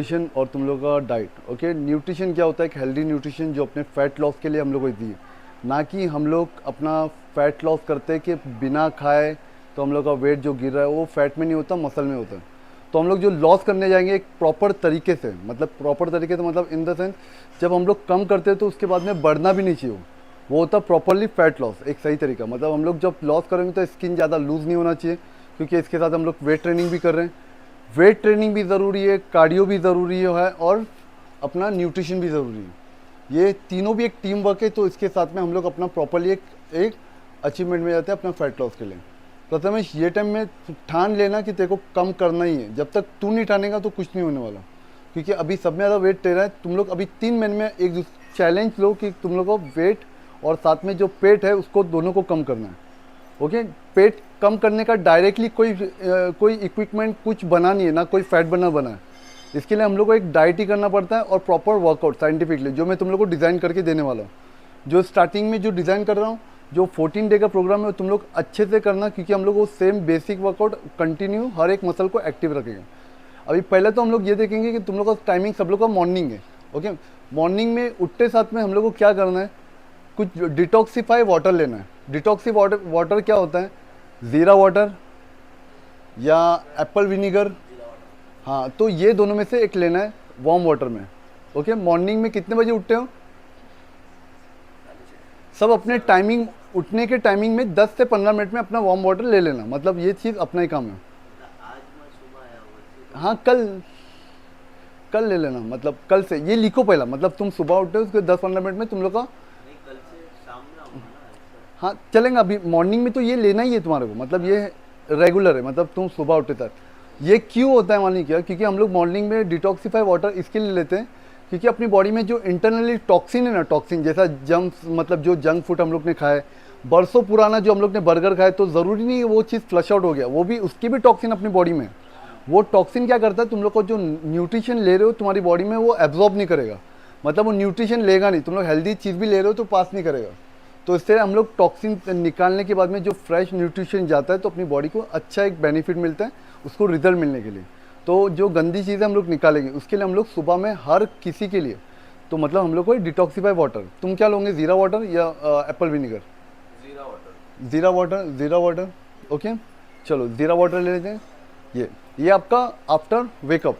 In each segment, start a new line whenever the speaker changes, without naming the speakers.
Nutrition और तुम लोग का डाइट। ओके, न्यूट्रिशन क्या होता है? एक हेल्दी न्यूट्रिशन जो अपने फैट लॉस के लिए हम लोग को दी है, ना कि हम लोग अपना फैट लॉस करते हैं कि बिना खाए तो हम लोग का वेट जो गिर रहा है वो फैट में नहीं होता, मसल में होता है। तो हम लोग जो लॉस करने जाएंगे एक प्रॉपर तरीके से, मतलब प्रॉपर तरीके से मतलब इन द सेंस जब हम लोग कम करते हैं तो उसके बाद में बढ़ना भी नहीं चाहिए, वो होता प्रॉपरली फैट लॉस, एक सही तरीका। मतलब हम लोग जब लॉस करेंगे तो स्किन ज़्यादा लूज़ नहीं होना चाहिए, क्योंकि इसके साथ हम लोग वेट ट्रेनिंग भी कर रहे हैं। वेट ट्रेनिंग भी ज़रूरी है, कार्डियो भी ज़रूरी है और अपना न्यूट्रिशन भी ज़रूरी है। ये तीनों भी एक टीम वर्क है, तो इसके साथ में हम लोग अपना प्रॉपरली एक अचीवमेंट में जाते हैं अपना फैट लॉस के लिए। प्रथमेश, ये टाइम में ठान लेना कि तेरे को कम करना ही है। जब तक तू नहीं ठानेगा तो कुछ नहीं होने वाला, क्योंकि अभी सब में ज़्यादा वेट तेरा है। तुम लोग अभी 3 महीने में एक चैलेंज लो कि तुम लोग को वेट और साथ में जो पेट है उसको दोनों को कम करना है। ओके, पेट कम करने का डायरेक्टली कोई इक्विपमेंट कुछ बना नहीं है, ना कोई फैट बना है। इसके लिए हम लोग को एक डाइट ही करना पड़ता है और प्रॉपर वर्कआउट साइंटिफिकली, जो मैं तुम लोग को डिज़ाइन करके देने वाला हूँ। जो स्टार्टिंग में जो डिज़ाइन कर रहा हूँ, जो 14 डे का प्रोग्राम है, तुम लोग अच्छे से करना, क्योंकि हम लोग वो सेम बेसिक वर्कआउट कंटिन्यू हर एक मसल को एक्टिव रखेंगे। अभी पहले तो हम लोग ये देखेंगे कि तुम लोग का टाइमिंग सब लोग का मॉर्निंग है। ओके, मॉर्निंग में उठते साथ में हम लोग को क्या करना है, कुछ डिटॉक्सीफाई वाटर लेना है। डिटॉक्सी वाटर क्या होता है? ज़ीरा वाटर या एप्पल विनीगर। हाँ, तो ये दोनों में से एक लेना है वार्म वाटर में। ओके, मॉर्निंग में कितने बजे उठते हो? सब अपने टाइमिंग, उठने के टाइमिंग में 10 से 15 मिनट में अपना वार्म वाटर ले लेना। मतलब ये चीज़ अपना ही काम है। हाँ, कल कल ले लेना, मतलब कल से ये लिखो पहला। मतलब तुम सुबह उठते हो, उसके 10-15 मिनट में तुम लोग का, हाँ चलेंगे। अभी मॉर्निंग में तो ये लेना ही है तुम्हारे को, मतलब ये रेगुलर है, मतलब तुम सुबह उठते तक। ये क्यों होता है मालूम क्या? क्योंकि हम लोग मॉर्निंग में डिटॉक्सीफाई वाटर इसके लिए लेते हैं, क्योंकि अपनी बॉडी में जो इंटरनली टॉक्सिन है ना, टॉक्सिन जैसा मतलब जो जंक फूड हम लोग ने खाया है, बरसों पुराना जो हम लोग ने बर्गर खाया, तो ज़रूरी नहीं है वो चीज़ फ्लश आउट हो गया, वो भी उसकी भी टॉक्सिन अपनी बॉडी में है। वो टॉक्सिन क्या करता है, तुम लोग को जो न्यूट्रिशन ले रहे हो तुम्हारी बॉडी में वो एब्जॉर्ब नहीं करेगा, मतलब वो न्यूट्रिशन लेगा नहीं। तुम लोग हेल्दी चीज़ भी ले रहे हो तो पास नहीं करेगा। तो इससे हम लोग टॉक्सिन निकालने के बाद में जो फ्रेश न्यूट्रिशन जाता है तो अपनी बॉडी को अच्छा एक बेनिफिट मिलता है, उसको रिजल्ट मिलने के लिए। तो जो गंदी चीज़ें हम लोग निकालेंगे उसके लिए हम लोग सुबह में हर किसी के लिए, तो मतलब हम लोग को डिटॉक्सीफाई वाटर, तुम क्या लोगे, ज़ीरा वाटर या एप्पल विनीगर? ज़ीरा वाटर। ओके, चलो ज़ीरा वाटर ले लेते हैं। ये आपका आफ्टर वेकअप।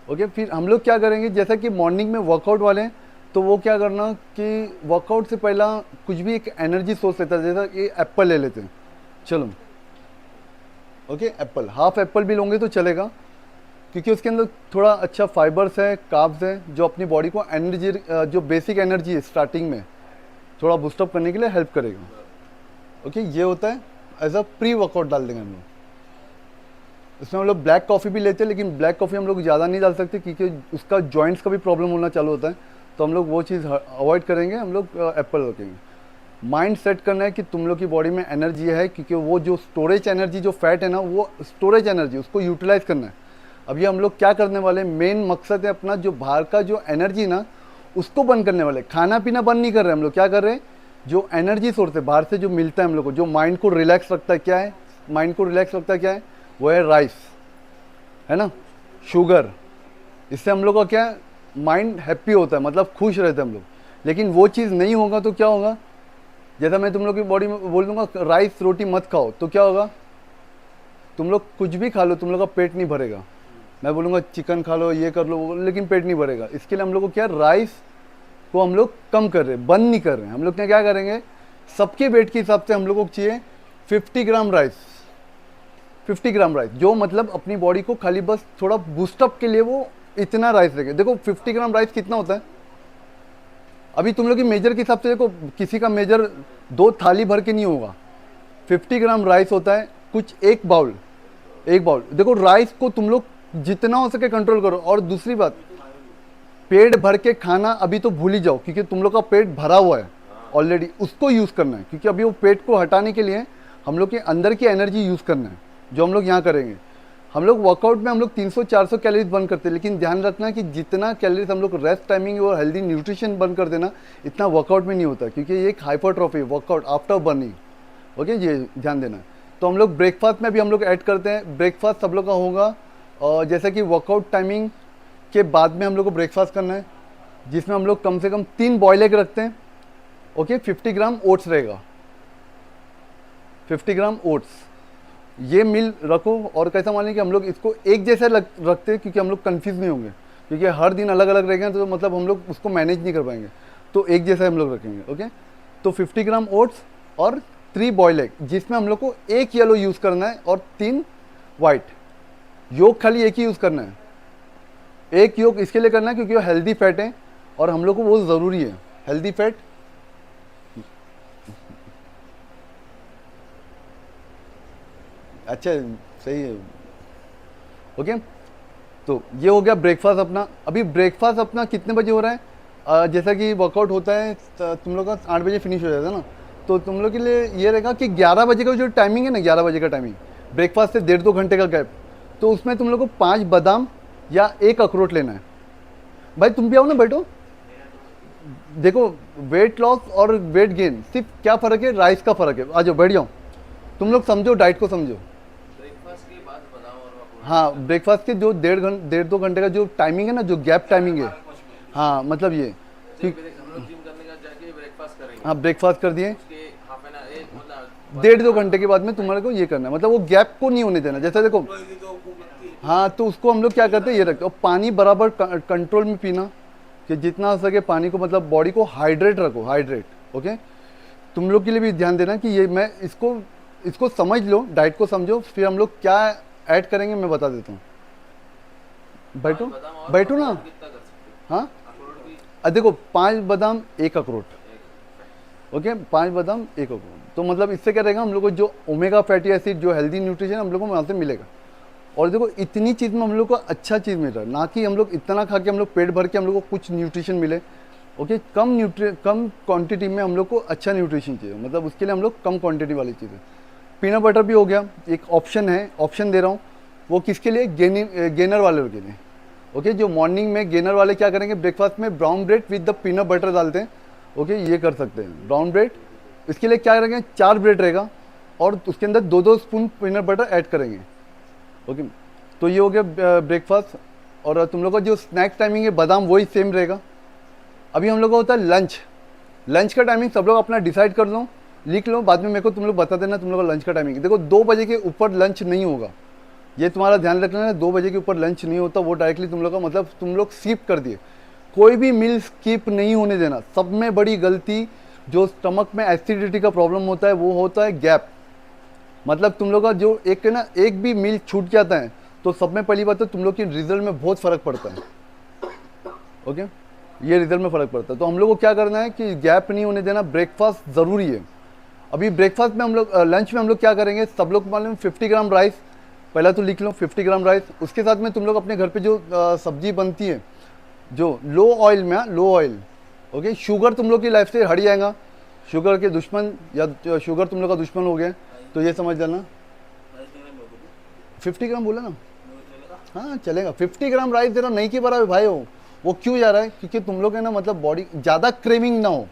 ओके, फिर हम लोग क्या करेंगे, जैसा कि मॉर्निंग में वर्कआउट वाले हैं, तो वो क्या करना कि वर्कआउट से पहला कुछ भी एक एनर्जी सोर्स लेता है, जैसा कि एप्पल ले लेते हैं। चलो, ओके, एप्पल, हाफ एप्पल भी लोगे तो चलेगा, क्योंकि उसके अंदर थोड़ा अच्छा फाइबर्स है, कार्ब्स है, जो अपनी बॉडी को एनर्जी, जो बेसिक एनर्जी है स्टार्टिंग में थोड़ा बूस्टअप करने के लिए हेल्प करेगा। ओके, ये होता है एज अ प्री वर्कआउट डाल देंगे हम लोग। इसमें हम लोग ब्लैक कॉफ़ी भी लेते हैं, लेकिन ब्लैक कॉफ़ी हम लोग ज़्यादा नहीं डाल सकते, क्योंकि उसका जॉइंट्स का भी प्रॉब्लम होना चालू होता है, तो हम लोग वो चीज़ अवॉइड करेंगे। हम लोग एप्पल रखेंगे। माइंड सेट करना है कि तुम लोग की बॉडी में एनर्जी है, क्योंकि वो जो स्टोरेज एनर्जी जो फैट है ना, वो स्टोरेज एनर्जी, उसको यूटिलाइज करना है। अभी हम लोग क्या करने वाले, मेन मकसद है अपना जो बाहर का जो एनर्जी ना, उसको बंद करने वाले। खाना पीना बंद नहीं कर रहे हम लोग, क्या कर रहे हैं, जो एनर्जी सोर्स है बाहर से जो मिलता है हम लोग को, जो माइंड को रिलैक्स रखता है, क्या है, माइंड को रिलैक्स रखता है, क्या है, वो है राइस, है ना, शुगर। इससे हम लोग का क्या है, माइंड हैप्पी होता है, मतलब खुश रहते हैं हम लोग। लेकिन वो चीज़ नहीं होगा तो क्या होगा, जैसा मैं तुम लोग की बॉडी में बोल दूंगा राइस रोटी मत खाओ, तो क्या होगा, तुम लोग कुछ भी खा लो, तुम लोग का पेट नहीं भरेगा। मैं बोलूँगा चिकन खा लो, ये कर लो, लेकिन पेट नहीं भरेगा। इसके लिए हम लोग को क्या, राइस को हम लोग कम कर रहे हैं, बंद नहीं कर रहे हैं। हम लोग क्या करेंगे, सबके वेट के हिसाब से हम लोग को चाहिए 50 ग्राम राइस। 50 ग्राम राइस, जो मतलब अपनी बॉडी को खाली बस थोड़ा बूस्टअप के लिए वो इतना राइस रखे। देखो 50 ग्राम राइस कितना होता है, अभी तुम लोग की मेजर के हिसाब से देखो, किसी का मेजर 2 थाली भर के नहीं होगा। 50 ग्राम राइस होता है कुछ एक बाउल। देखो राइस को तुम लोग जितना हो सके कंट्रोल करो। और दूसरी बात, पेट भर के खाना अभी तो भूल ही जाओ, क्योंकि तुम लोग का पेट भरा हुआ है ऑलरेडी, उसको यूज़ करना है। क्योंकि अभी वो पेट को हटाने के लिए हम लोग के अंदर की एनर्जी यूज़ करना है, जो हम लोग यहाँ करेंगे। हम लोग वर्कआउट में हम लोग 300-400 कैलोरीज बर्न करते हैं, लेकिन ध्यान रखना कि जितना कैलोरीज हम लोग रेस्ट टाइमिंग और हेल्दी न्यूट्रिशन बर्न कर देना, इतना वर्कआउट में नहीं होता, क्योंकि ये एक hypertrophy workout after burning. Okay, ये ध्यान देना है। तो हम लोग ब्रेकफास्ट में भी हम लोग ऐड करते हैं। ब्रेकफास्ट सब लोग का होगा, और जैसा कि वर्कआउट टाइमिंग के बाद में हम लोग को ब्रेकफास्ट करना है, जिसमें हम लोग कम से कम 3 बॉयल एग रखते हैं। ओके, 50 ग्राम ओट्स रहेगा, 50 ग्राम ओट्स। ये मील रखो। और कैसा मानिए कि हम लोग इसको एक जैसा रखते हैं, क्योंकि हम लोग कन्फ्यूज़ नहीं होंगे, क्योंकि हर दिन अलग अलग रहेंगे तो मतलब हम लोग उसको मैनेज नहीं कर पाएंगे, तो एक जैसा हम लोग रखेंगे। ओके, तो 50 ग्राम ओट्स और 3 बॉयल एग, जिसमें हम लोग को 1 येलो यूज़ करना है और 3 वाइट। योग खाली एक ही यूज़ करना है, एक योग इसके लिए करना है क्योंकि वो हेल्दी फैट है और हम लोग को वो ज़रूरी है, हेल्दी फैट। अच्छा, सही है। ओके, तो ये हो गया ब्रेकफास्ट अपना। अभी ब्रेकफास्ट अपना कितने बजे हो रहा है? जैसा कि वर्कआउट होता है तुम लोग का 8 बजे फिनिश हो जाता है ना, तो तुम लोग के लिए ये रहेगा कि 11 बजे का जो टाइमिंग है ना, 11 बजे का टाइमिंग, ब्रेकफास्ट से 1.5-2 घंटे का गैप, तो उसमें तुम लोग को 5 बादाम या 1 अखरोट लेना है। भाई तुम भी आओ ना, बैठो। देखो, वेट लॉस और वेट गेन सिर्फ क्या फ़र्क है? राइस का फ़र्क है। आ जाओ, बैठ जाओ। तुम लोग समझो, डाइट को समझो।
ब्रेकफास्ट के बाद बादाम और अखरोट।
हाँ, ब्रेकफास्ट के जो 1.5-2 घंटे का जो टाइमिंग है ना, जो गैप टाइमिंग है, हाँ मतलब ये,
हम लोग जिम करने का जाके ब्रेकफास्ट करेंगे।
हाँ ब्रेकफास्ट कर दिए,
उसके हाफ एन आवर, एक मतलब
1.5-2 घंटे के बाद में तुम्हारे को ये करना है, मतलब वो गैप को नहीं होने देना। जैसा देखो, हाँ, तो उसको हम लोग क्या करते हैं, ये रखते हैं। और पानी बराबर कंट्रोल में पीना, कि जितना हो सके पानी को, मतलब बॉडी को हाइड्रेट रखो, हाइड्रेट। ओके, तुम लोग के लिए भी ध्यान देना कि ये मैं इसको समझ लो, डाइट को समझो, फिर हम लोग क्या ऐड करेंगे मैं बता देता हूँ। बैठो, बैठो ना।
कितना कर सकते
हाँ,
हैं? अखरोट भी
देखो, 5 बादाम 1 अखरोट। ओके, 5 बादाम 1 अखरोट, तो मतलब इससे क्या रहेगा, हम लोग को जो ओमेगा फैटी एसिड, जो हेल्दी न्यूट्रिशन हम लोग को वहाँ से मिलेगा। और देखो, इतनी चीज़ में हम लोग को अच्छा चीज़ मिल रहा है, ना कि हम लोग इतना खा के हम लोग पेट भर के हम लोग को कुछ न्यूट्रिशन मिले। ओके, कम क्वांटिटी में हम लोग को अच्छा न्यूट्रिशन चाहिए, मतलब उसके लिए हम लोग कम क्वांटिटी वाली चीज़ें। पीनट बटर भी हो गया, एक ऑप्शन है, ऑप्शन दे रहा हूँ। वो किसके लिए? गेनर वाले के लिए। ओके, जो मॉर्निंग में गेनर वाले क्या करेंगे, ब्रेकफास्ट में brown bread with the peanut butter डालते हैं। ओके, ये कर सकते हैं ब्राउन ब्रेड। इसके लिए क्या करेंगे, 4 ब्रेड रहेगा और उसके अंदर 2-2 स्पून पीनट बटर ऐड करेंगे। ओके, तो ये हो गया ब्रेकफास्ट। और तुम लोग का जो स्नैक्स टाइमिंग है, बादाम वही सेम रहेगा। अभी हम लोग का होता है लंच। लंच का टाइमिंग सब लोग अपना डिसाइड कर लो, लिख लो, बाद में मेरे को तुम लोग बता देना तुम लोग का लंच का टाइमिंग। देखो, 2 बजे के ऊपर लंच नहीं होगा, ये तुम्हारा ध्यान रखना है। 2 बजे के ऊपर लंच नहीं होता, वो डायरेक्टली तुम लोग का, मतलब तुम लोग स्किप कर दिए। कोई भी मील स्किप नहीं होने देना। सब में बड़ी गलती, जो स्टमक में एसिडिटी का प्रॉब्लम होता है, वो होता है गैप। मतलब तुम लोग का जो एक है ना, एक भी मील छूट जाता है तो सब में पहली बात तो तुम लोग की रिजल्ट में बहुत फ़र्क पड़ता है। ओके, ये रिजल्ट में फ़र्क पड़ता है। तो हम लोग को क्या करना है कि गैप नहीं होने देना, ब्रेकफास्ट ज़रूरी है। अभी ब्रेकफास्ट में हम लोग, लंच में हम लोग क्या करेंगे, सब लोग मालूम 50 ग्राम राइस, पहला तो लिख लो 50 ग्राम राइस। उसके साथ में तुम लोग अपने घर पे जो सब्जी बनती है, जो लो ऑयल में, लो ऑयल। ओके, शुगर तुम लोग की लाइफ से हट जाएगा, शुगर के दुश्मन, या शुगर तुम लोग का दुश्मन हो गया, तो ये समझ लेना। 50 ग्राम बोला ना, हाँ चलेगा। 50 ग्राम राइस देना नहीं के बराबर भाई हो। वो क्यों जा रहा है, क्योंकि तुम लोग है ना, मतलब बॉडी ज़्यादा क्रेविंग ना हो,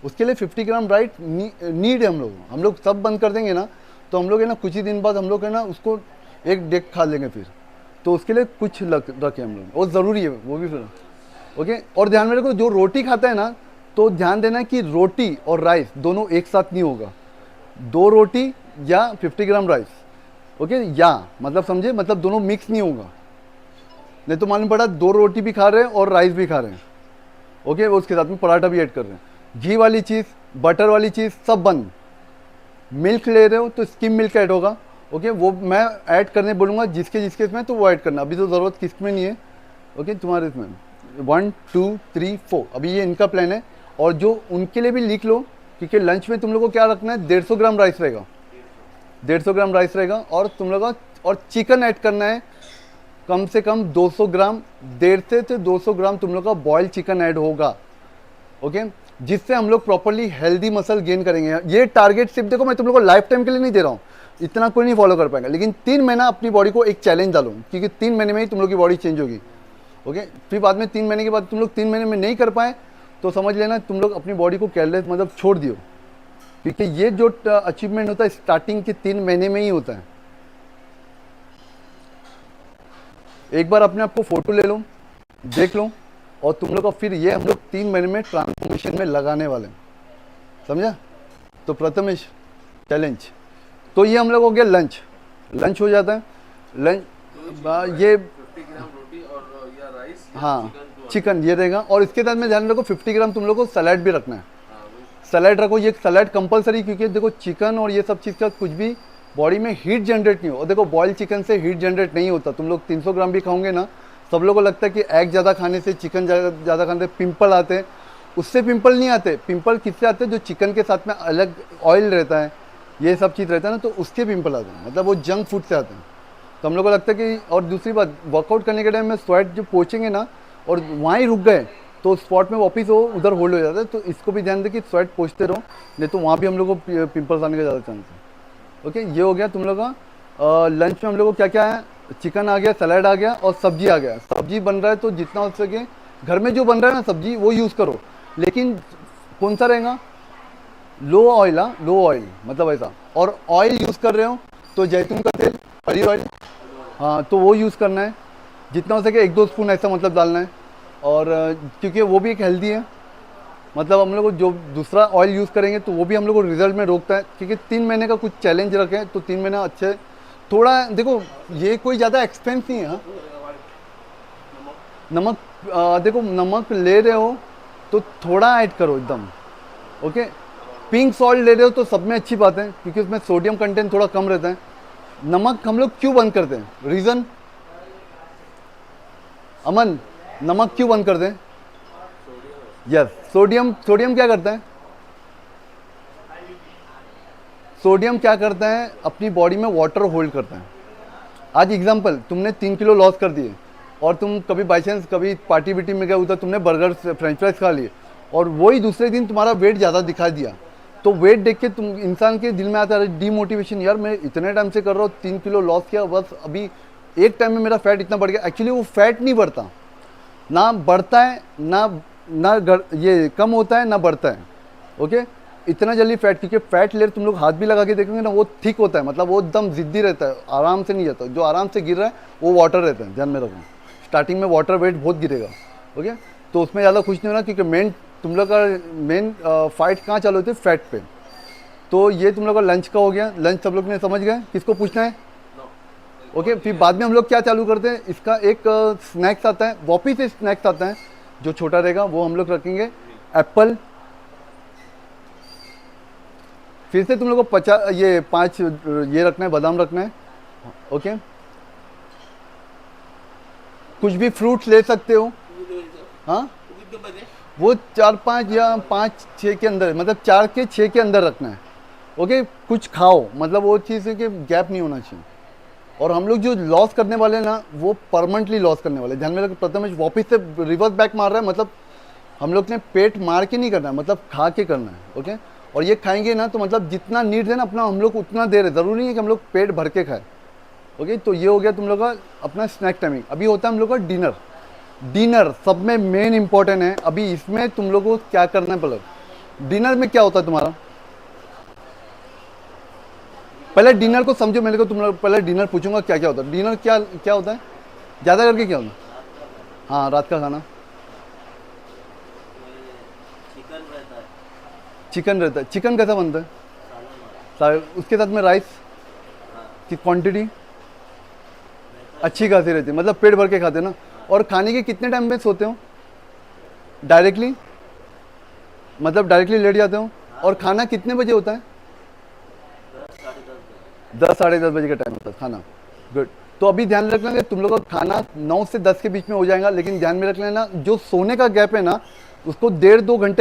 उसके लिए 50 ग्राम राइस नीड है। हम लोग सब बंद कर देंगे ना, तो हम लोग है ना कुछ ही दिन बाद हम लोग है ना उसको एक डेग खा लेंगे फिर, तो उसके लिए कुछ रखें हम लोग, वो ज़रूरी है वो भी फिर। ओके, और ध्यान में रखो, जो रोटी खाता है ना, तो ध्यान देना कि रोटी और राइस दोनों एक साथ नहीं होगा। 2 रोटी या 50 ग्राम राइस। ओके, या मतलब समझे, मतलब दोनों मिक्स नहीं होगा, नहीं तो मालूम पड़ा 2 रोटी भी खा रहे हैं और राइस भी खा रहे हैं। ओके, वो उसके साथ में पराठा भी ऐड कर रहे हैं। घी वाली चीज़, बटर वाली चीज़ सब बंद। मिल्क ले रहे हो तो स्किम मिल्क ऐड होगा। ओके, वो मैं ऐड करने बोलूँगा, जिसके इसमें तो वो ऐड करना, अभी तो ज़रूरत किस में नहीं है। ओके, तुम्हारे इसमें 1 2 3 4 अभी ये इनका प्लान है। और जो उनके लिए भी लिख लो, क्योंकि लंच में तुम लोग को क्या रखना है, 150 ग्राम राइस रहेगा, 150 ग्राम राइस रहेगा। और तुम लोग का, और चिकन ऐड करना है कम से कम 200 ग्राम, 150 से 200 ग्राम तुम लोग का बॉयल चिकन ऐड होगा। ओके, जिससे हम लोग प्रॉपरली हेल्दी मसल गेन करेंगे। ये टारगेट सिर्फ देखो, मैं तुम लोग को लाइफ टाइम के लिए नहीं दे रहा हूँ, इतना कोई नहीं फॉलो कर पाएगा, लेकिन 3 महीना अपनी बॉडी को एक चैलेंज डालो, क्योंकि 3 महीने में ही तुम लोग की बॉडी चेंज होगी। ओके, फिर बाद में 3 महीने के बाद तुम लोग 3 महीने में नहीं कर पाए तो समझ लेना तुम लोग अपनी बॉडी को केयरलेस, मतलब छोड़ दियो, क्योंकि ये जो अचीवमेंट होता है स्टार्टिंग के 3 महीने में ही होता है। एक बार अपने आप को फोटो ले लो, देख लो, और तुम लोग का फिर ये हम लोग 3 महीने में ट्रांसफॉर्मेशन में लगाने वाले हैं, समझा। तो प्रथमेश चैलेंज, तो ये हम लोग हो गया लंच, लंच हो जाता है। लंच ये
50 ग्राम रोटी और या राइस या
हाँ
चिकन
चिकन ये रहेगा, और इसके साथ में ध्यान रखो 50 ग्राम तुम लोग को सलाद भी रखना है।
हाँ वही
सलाद रखो, ये सलाद कंपलसरी, क्योंकि देखो चिकन और ये सब चीज़ का कुछ भी बॉडी में हीट जनरेट नहीं हो, और देखो बॉयल चिकन से हीट जनरेट नहीं होता। तुम लोग 300 ग्राम भी खाओगे ना, सब लोगों को लगता है कि एग ज़्यादा खाने से, चिकन ज़्यादा खाने से पिंपल आते हैं। उससे पिंपल नहीं आते, पिंपल किससे आते हैं, जो चिकन के साथ में अलग ऑयल रहता है, ये सब चीज़ रहता है ना, तो उसके पिंपल आते हैं, मतलब वो जंक फूड से आते हैं। तो हम लोग को लगता है कि, और दूसरी बात, वर्कआउट करने के टाइम में स्वेट जो पहुँचेंगे ना और वहाँ ही रुक गए तो स्पॉट में वापस वो उधर होल्ड हो जाता है। तो इसको भी ध्यान दें कि स्वेट पहुँचते रहो, नहीं तो वहाँ भी हम लोग को पिंपल्स आने का ज़्यादा चांस है। ओके, ये हो गया तुम लोग का। लंच में हम लोग को क्या क्या है, चिकन आ गया, सलाद आ गया और सब्जी आ गया। सब्जी बन रहा है तो जितना हो सके घर में जो बन रहा है ना सब्जी वो यूज़ करो, लेकिन कौन सा रहेगा, लो ऑयल, लो ऑयल मतलब ऐसा। और ऑयल यूज़ कर रहे हो तो जैतून का तेल, पनीर ऑयल, हाँ तो वो यूज़ करना है, जितना हो सके 1-2 स्पून ऐसा मतलब डालना है। और क्योंकि वो भी एक हेल्दी है, मतलब हम लोग को जो दूसरा ऑयल यूज़ करेंगे तो वो भी हम लोग को रिजल्ट में रोकता है। क्योंकि 3 महीने का कुछ चैलेंज रखें तो 3 महीना अच्छे, थोड़ा देखो ये कोई ज़्यादा एक्सपेंस नहीं है। हाँ? नमक देखो नमक ले रहे हो तो थोड़ा ऐड करो एकदम, ओके। पिंक सॉल्ट ले रहे हो तो सब में अच्छी बात है, क्योंकि उसमें सोडियम कंटेंट थोड़ा कम रहता है। नमक हम लोग क्यों बंद करते हैं, रीज़न अमन, नमक क्यों बंद कर दें? यस, सोडियम, सोडियम क्या करता है, सोडियम क्या करता है, अपनी बॉडी में वाटर होल्ड करता है। आज एग्जांपल, तुमने 3 किलो लॉस कर दिए और तुम कभी बाई चांस कभी पार्टी बिटी में गए उधर तुमने बर्गर फ्रेंच फ्राइज खा लिए और वही दूसरे दिन तुम्हारा वेट ज़्यादा दिखा दिया, तो वेट देख के तुम इंसान के दिल में आता है डीमोटिवेशन, यार मैं इतने टाइम से कर रहा हूँ, 3 किलो लॉस किया, बस अभी एक टाइम में मेरा फैट इतना बढ़ गया। एक्चुअली वो फैट नहीं बढ़ता, ना बढ़ता है ये कम होता है ना बढ़ता है, ओके। इतना जल्दी फैट, क्योंकि फैट लेयर तुम लोग हाथ भी लगा के देखेंगे ना वो थिक होता है, मतलब वो एकदम जिद्दी रहता है, आराम से नहीं जाता। जो आराम से गिर रहा है वो वाटर रहता है, ध्यान में रखो। स्टार्टिंग में वाटर वेट बहुत गिरेगा, ओके। तो उसमें ज़्यादा खुश नहीं होना, क्योंकि मेन तुम लोग का मेन फाइट कहाँ चालू होती है, फैट पे। तो ये तुम लोग का लंच का हो गया, लंच सब लोग ने समझ गए, किसको पूछना है, ओके। फिर बाद में हम लोग क्या चालू करते हैं, इसका एक स्नैक्स आता है, वापिस से स्नैक्स आता है जो छोटा रहेगा, वो हम लोग रखेंगे एप्पल। फिर से तुम लोग को 5 ये रखना है, बादाम रखना है, ओके। कुछ भी फ्रूट्स ले सकते हो, हाँ वो 4-5 या 5-6 के अंदर, मतलब 4 के 6 के अंदर रखना है, ओके। कुछ खाओ, मतलब वो चीज़ है कि गैप नहीं होना चाहिए। और हम लोग जो लॉस करने वाले हैं ना वो परमानेंटली लॉस करने वाले, ध्यान में रखो। प्रथमेश वापस से रिवर्स बैक मार रहा है, मतलब हम लोग ने पेट मार के नहीं करना है, मतलब खा के करना है, ओके। और ये खाएंगे ना तो मतलब जितना नीड है ना अपना हम लोग उतना दे रहे, ज़रूरी नहीं है कि हम लोग पेट भर के खाएं, ओके। तो ये हो गया तुम लोग का अपना स्नैक टाइमिंग। अभी होता है हम लोग का डिनर। डिनर सब में मेन इंपॉर्टेंट है। अभी इसमें तुम लोग को क्या करना है, पहले डिनर में क्या होता है तुम्हारा, पहले डिनर को समझो। मेरे को तुम लोग पहले डिनर पूछूंगा क्या क्या होता है। डिनर क्या क्या होता है, ज़्यादा करके क्या होता है, हाँ रात का खाना चिकन रहता है। चिकन कैसा बनता है, उसके साथ में राइस की क्वांटिटी अच्छी खासी रहती है, मतलब पेट भर के खाते हैं ना। और खाने के कितने टाइम में सोते हो, डायरेक्टली, मतलब डायरेक्टली लेट जाते हो। और खाना कितने बजे होता है, 10-10:30 बजे का टाइम होता है खाना, गुड। तो अभी ध्यान रखना कि तुम लोग का खाना 9 से 10 के बीच में हो जाएगा, लेकिन ध्यान में रख लेना जो सोने का गैप है ना उसको 1.5-2 घंटे